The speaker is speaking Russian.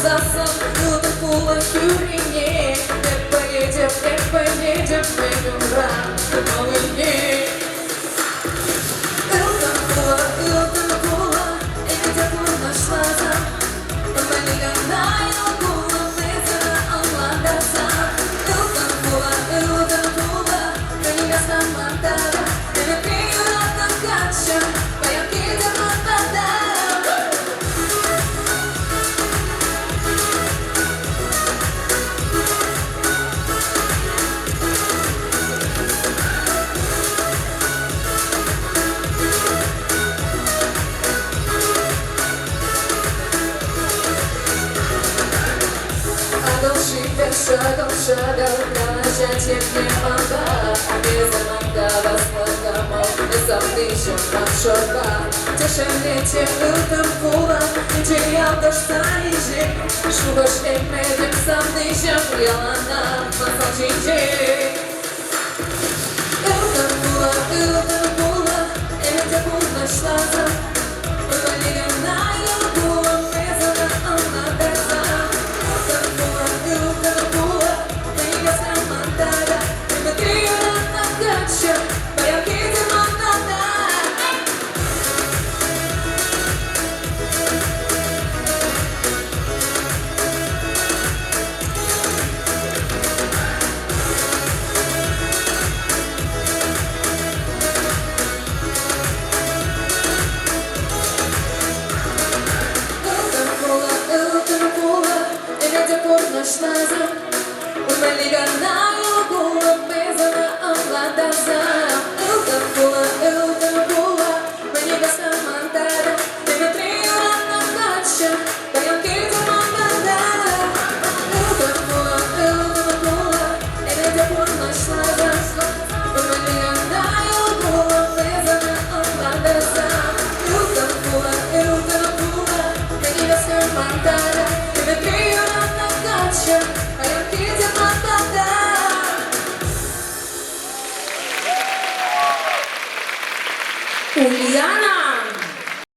засом, ылдым кулак yüreğine. Hep поедем, мемюра, новый день. Ылдым кулак, evde kurmaşlardan. Beni gönderdi kulağımızı anlatarsan. Ылдым kulak, beni gazlanmadan. Beni bir yoldan kaçın, bayan gidip atmadan. Шагом, прощать не могла. Обязанно восполномал, и сам дышим от шока. Тешемлете ылдым кулак, инжиял доштайжи. Шубаш этмедим сам дышим, ялана, мансал чинжи. Ылдым кулак, evde bulmuşlardan.